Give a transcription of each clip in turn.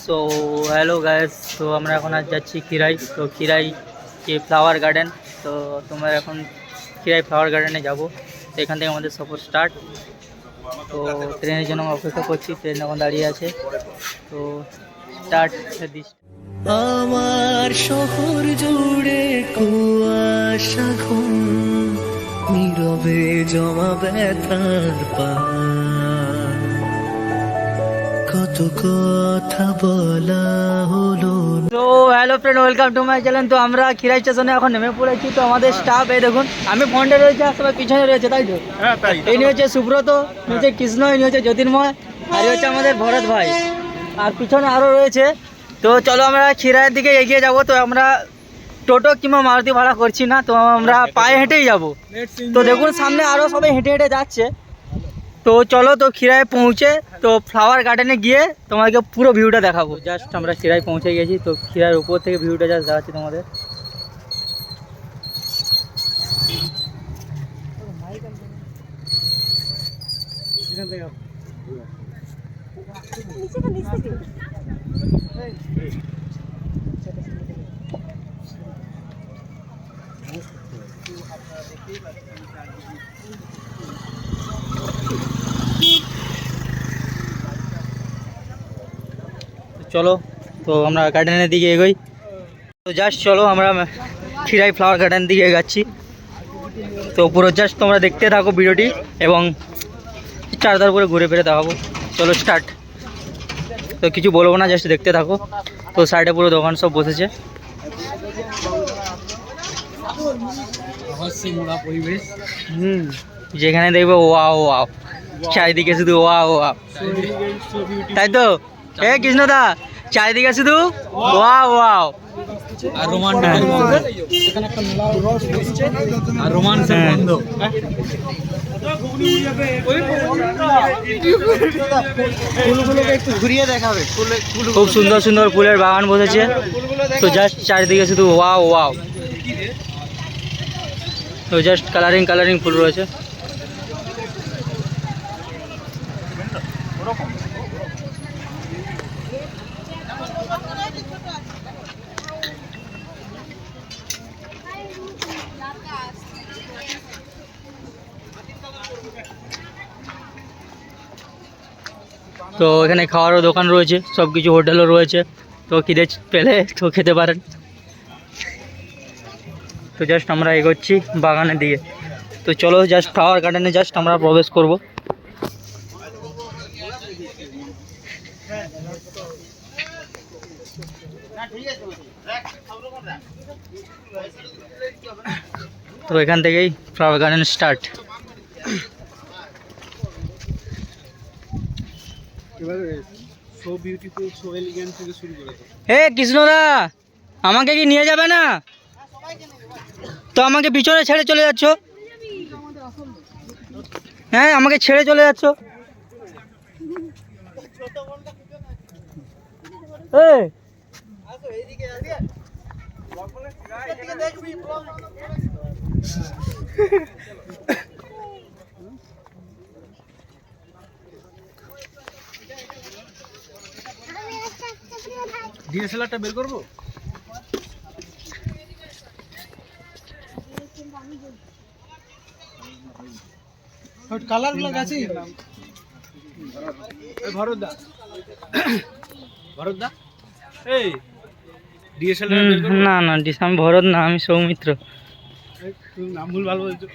So hello guys, তো আমরা এখন আজ যাচ্ছি খিরাই। তো খিরাই যে ফ্লাওয়ার গার্ডেন, তো তোমরা এখন খিরাই ফ্লাওয়ার গার্ডেনে যাবো। তো এখান থেকে আমাদের সফর স্টার্ট। তো ট্রেনের জন্য অপেক্ষা করছি, ট্রেন এখন দাঁড়িয়ে আছে। তো স্টার্ট দিস। আমার শহর জুড়ে কুয়াশা ঘুম, নীরবে জমা ব্যথার পার, কত কথা বলা হলো। তো hello friend, welcome to my channel. তো আমরা খিরাই স্টেশনে এখন নেমে পড়েছি। তো আমাদের স্টাফ এই দেখুন, আমি ফ্রন্টে রয়েছে আর সবাই পিছনে রয়েছে, তাই তো? এই নিয়ে হচ্ছে সুব্রত, হচ্ছে কৃষ্ণ, এই নিয়ে হচ্ছে জ্যোতির্ময়, আর এই হচ্ছে আমাদের ভরত ভাই, আর পিছনে আরও রয়েছে। তো চলো আমরা খিরাইয়ের দিকে এগিয়ে যাব। তো আমরা টোটো কিংবা মারুতি ভাড়া করছি না, তো আমরা পায়ে হেঁটেই যাব। তো দেখুন সামনে আরও সবাই হেঁটে হেঁটে যাচ্ছে। তো চলো, তো খিরাই পৌঁছে তো ফ্লাওয়ার গার্ডেনে গিয়ে তোমাকে পুরো ভিউটা দেখাবো। জাস্ট আমরা খিরাই পৌঁছে গেছি। তো খিরাইয়ের উপর থেকে ভিউটা জাস্ট দেখাচ্ছি তোমাদের। চলো, তো আমরা গার্ডেনের দিকে এগোই। তো জাস্ট চলো, আমরা খিরাই ফ্লাওয়ার গার্ডেন দিকে এগাচ্ছি। তো পুরো জাস্ট তোমরা দেখতে থাকো ভিডিওটি, এবং চারধার করে ঘুরে ফিরে দেখাবো। চলো স্টার্ট। তো কিছু বলবো না, জাস্ট দেখতে থাকো। তো সাইডে পুরো দোকান সব বসেছে। যেখানে দেখবে ওয়াও ওয়াও, চারিদিকে শুধু ওয়াও ওয়াও, তাই তো? এ কৃষ্ণদা, চারিদিকে শুধু ওয়াও ওয়াও আর রোমান্সের গন্ধ। খুব সুন্দর সুন্দর ফুলের বাগান বসেছে। তো জাস্ট চারিদিকে শুধু ওয়াও ওয়াও। তো জাস্ট কালারিং কালারিং ফুল রয়েছে। তো এখানে খাওয়ারও দোকান রয়েছে, সব কিছু হোটেলও রয়েছে। তো খিদে পেলে তো খেতে পারেন। তো জাস্ট আমরা এগোচ্ছি বাগানের দিকে। তো চলো জাস্ট ফ্লাওয়ার গার্ডেনে জাস্ট আমরা প্রবেশ করব। তো এখান থেকেই ফ্লাওয়ার গার্ডেন স্টার্ট। হে কৃষ্ণদা, আমাকে কি নিয়ে যাবে না? তো আমাকে পিছনে ছেড়ে চলে যাচ্ছ। হ্যাঁ, আমাকে ছেড়ে চলে যাচ্ছ। ডিএসএলআরটা বের করবো। কালারগুলো গেছে। ভরতদা, ভরতদা, এই ডিএসএলআর বের করবো। না না, আমি ভরত না, আমি সৌমিত্র। নাম ভুল ভালো বলছো।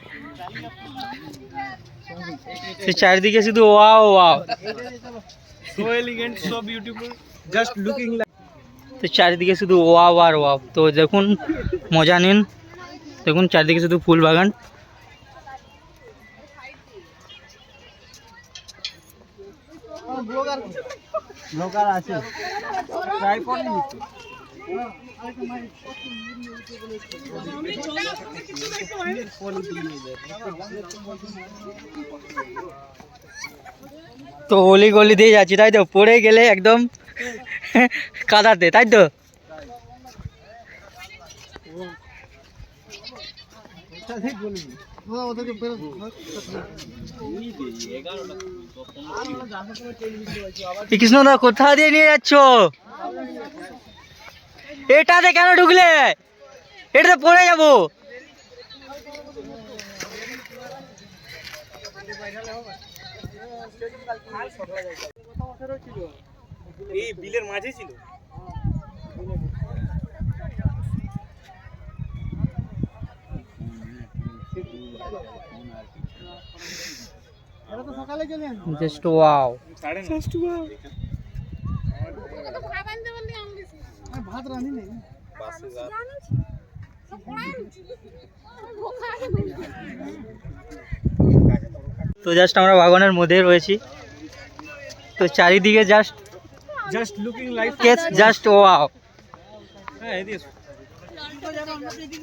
সে চারিদিকে শুধু wow wow, so elegant, so beautiful, just looking like. তো চারিদিকে শুধু ওয়াও আর ওয়াও। তো দেখুন, মজা নিন। দেখুন চারিদিকে শুধু ফুল বাগান। ব্লগার আছে, ট্রাইপড নিতে। তো অলি গলি দিয়ে যাচ্ছি, তাই তো? পড়ে গেলে একদম কাদাতে, তাই তো? কৃষ্ণদা, কোথা দিয়ে নিয়ে যাচ্ছ? এটাতে কেন ঢুকলে? এটাতে পড়ে যাবো। এই বিলের মাঝে ছিল। Just wow. তো জাস্ট আমরা বাগানের মধ্যে রয়েছি, তো চারিদিকে just looking like just wow. হ্যাঁ এদিকে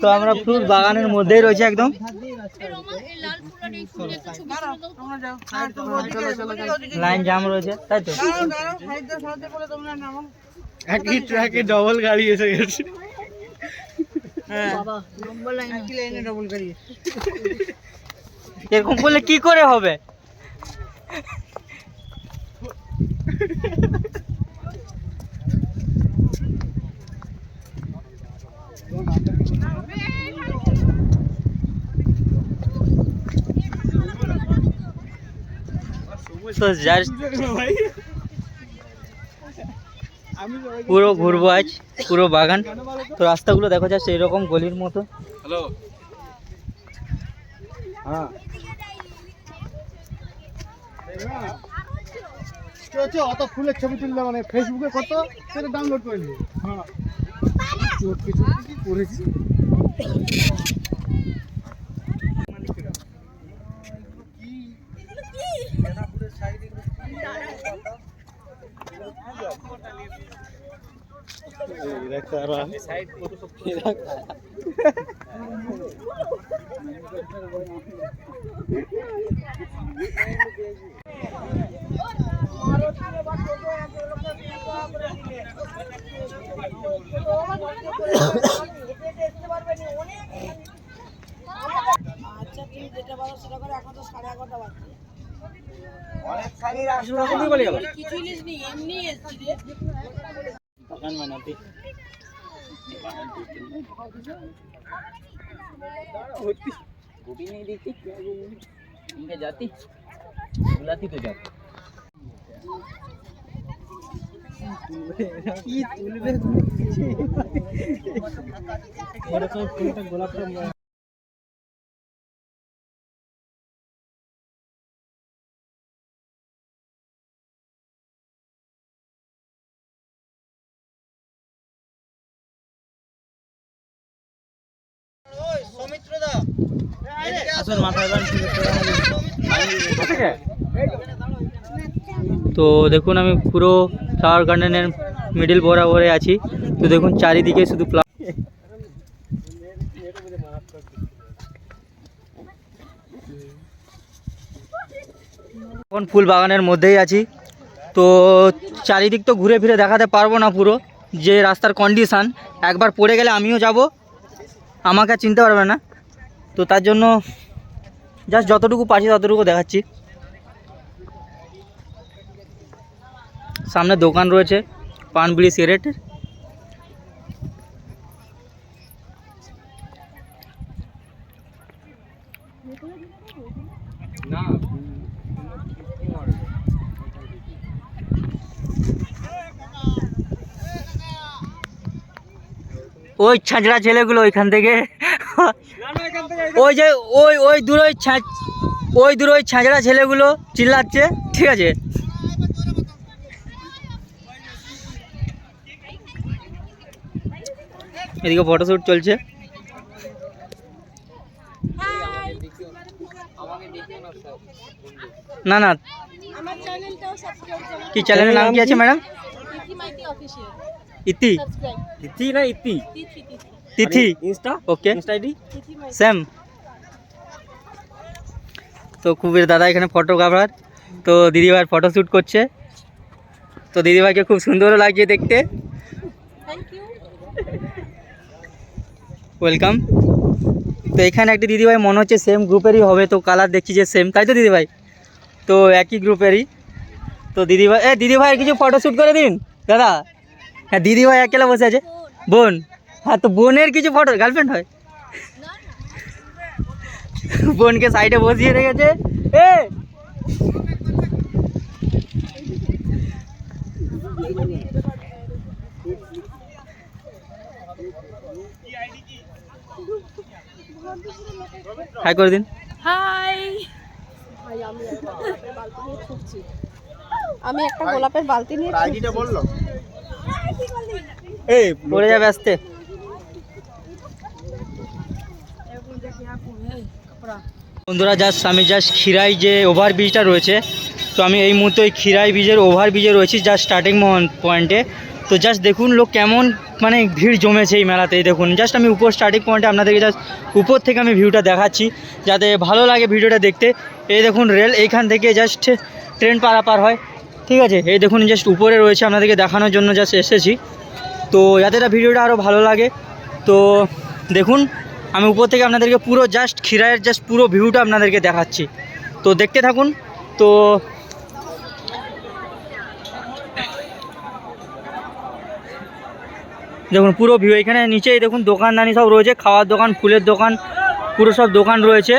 তো আমরা পুরো বাগানের মধ্যেই রয়েছে একদম। লাইন জাম রয়েছে, তাই তো? একই ট্র্যাকে ডবল গাড়ি এসে গেছে। এরকম করলে কি করে হবে? তো জাস্ট পুরো ঘুরবো আজ পুরো বাগান। তো রাস্তাগুলো দেখো যাচ্ছে এরকম গলির মতো। হ্যালো হ্যাঁ অত ফুলের ছবি তুললে মানে ফেসবুকে কত সেটা ডাউনলোড করে নিই। হ্যাঁ কিছু করেছি। गोभी नहीं देखती क्या इनके जाती बुलाती तो जाती। তো দেখুন আমি পুরো ফ্লাওয়ার গার্ডেনের মিডিল বরাবরে আছি। তো দেখুন চারিদিকে শুধু এখন ফুল বাগানের মধ্যেই আছি। তো চারিদিক তো ঘুরে ফিরে দেখাতে পারবো না পুরো, যে রাস্তার কন্ডিশান, একবার পড়ে গেলে আমিও যাব, আমাকে চিনতে পারবে না। তো তার জন্য জাস্ট যতটুকু পারছি ততটুকু দেখাচ্ছি। সামনে দোকান রয়েছে পান বিড়ি সিগারেটের। ওই ছাঁচড়া ছেলেগুলো ওইখান থেকে ওই যে ওই দূর ওই ছাঁচড়া ছেলেগুলো চিল্লাচ্ছে, ঠিক আছে? এদিকে ফটোশ্যুট চলছে। না না, কি চ্যানেলের নাম কি আছে ম্যাডাম? ইতি ইতি না ইতি তিথি ইনস্টা ওকে ইনস্টা আইডি সেম। তো কুবের দাদা এখানে ফটোগ্রাফার, তো দিদিভাইয়ের ফটোশ্যুট করছে। তো দিদিভাইকে খুব সুন্দরও লাগছে দেখতে। ওয়েলকাম। তো এখানে একটি দিদিভাই মনে হচ্ছে সেম গ্রুপেরই হবে, তো কালার দেখছি যে সেম, তাই তো দিদিভাই? তো একই গ্রুপেরই। তো দিদিভাই দিদিভাইয়ের কিছু ফটোশ্যুট করে দিন দাদা। হ্যাঁ দিদিভাই একেলা বসে আছে। বোন, হ্যাঁ তো বোনের কিছু ফটো গার্লফ্রেন্ড হয়? বোনকে সাইডে বসিয়ে রেখেছে। এ হাই করে দিন। হাই, আমি একটা গোলাপের বালতি নিয়ে আইডিটা বললো পড়ে যাবে আসতে। বন্ধুরা আমি জাস্ট খিরাই যে ওভারব্রিজটা রয়েছে, তো আমি এই মুহূর্তে ওই খিরাই ব্রিজের ওভারব্রিজে রয়েছি জাস্ট স্টার্টিং পয়েন্টে। তো জাস্ট দেখুন লোক কেমন মানে ভিড় জমেছে এই মেলাতে। দেখুন জাস্ট আমি উপর স্টার্টিং পয়েন্টে আপনাদেরকে জাস্ট উপর থেকে আমি ভিউটা দেখাচ্ছি যাতে ভালো লাগে ভিডিওটা দেখতে। এই দেখুন রেল এইখান থেকে জাস্ট ট্রেন পারাপার হয়, ঠিক আছে। এই দেখুন জাস্ট উপরে রয়েছে, আপনাদেরকে দেখানোর জন্য জাস্ট এসেছি। তো যাতে ভিডিওটা আরও ভালো লাগে তো দেখুন আমি উপর থেকে আপনাদেরকে পুরো জাস্ট খিরাইয়ের জাস্ট পুরো ভিউটা আপনাদেরকে দেখাচ্ছি, তো দেখতে থাকুন। তো দেখুন পুরো ভিউ, এখানে নিচেই দেখুন দোকানদানি সব রয়েছে, খাওয়ার দোকান, ফুলের দোকান, পুরো সব দোকান রয়েছে।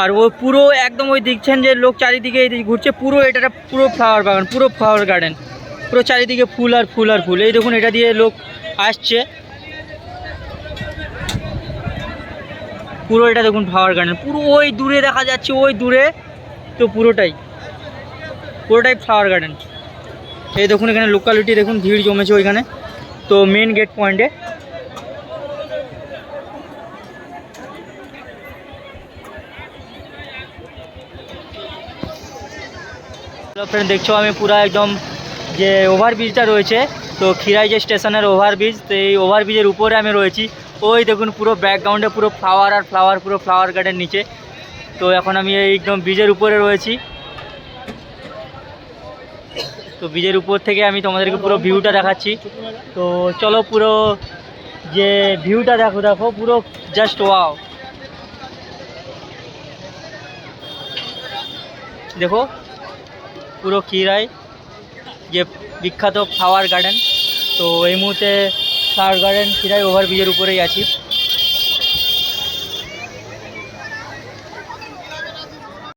আর ও পুরো একদম ওই দেখছেন যে লোক চারিদিকে এই ঘুরছে, পুরো এটা পুরো ফ্লাওয়ার বাগান, পুরো ফ্লাওয়ার গার্ডেন, পুরো চারিদিকে ফুল আর ফুল আর ফুল। এই দেখুন এটা দিয়ে লোক আসছে, পুরো এটা দেখুন ফ্লাওয়ার গার্ডেন, পুরো ওই দূরে দেখা যাচ্ছে, ওই দূরে তো পুরোটাই ফ্লাওয়ার গার্ডেন। এই দেখুন এখানে লোকালিটি দেখুন ভিড় জমেছে ওইখানে, তো মেন গেট পয়েন্টে। ফ্রেন্ড দেখছো আমি পুরো একদম যে ওভারব্রিজটা রয়েছে, তো খিরাই যে স্টেশনের ওভারব্রিজ, তো এই ওভারব্রিজের উপরে আমি রয়েছি। ওই দেখুন পুরো ব্যাকগ্রাউন্ডে পুরো ফ্লাওয়ার আর ফ্লাওয়ার, পুরো ফ্লাওয়ার গার্ডেন নিচে। তো এখন আমি একদম ব্রিজের উপরে রয়েছি, তো ব্রিজের উপর থেকে আমি তোমাদেরকে পুরো ভিউটা দেখাচ্ছি। তো চলো পুরো যে ভিউটা দেখো পুরো জাস্ট ওয়াও, দেখো পুরো খিরাই যে বিখ্যাত ফ্লাওয়ার গার্ডেন। তো এই মুহূর্তে ফ্লাওয়ার গার্ডেন খিরাই ওভারব্রিজের উপরেই আছি।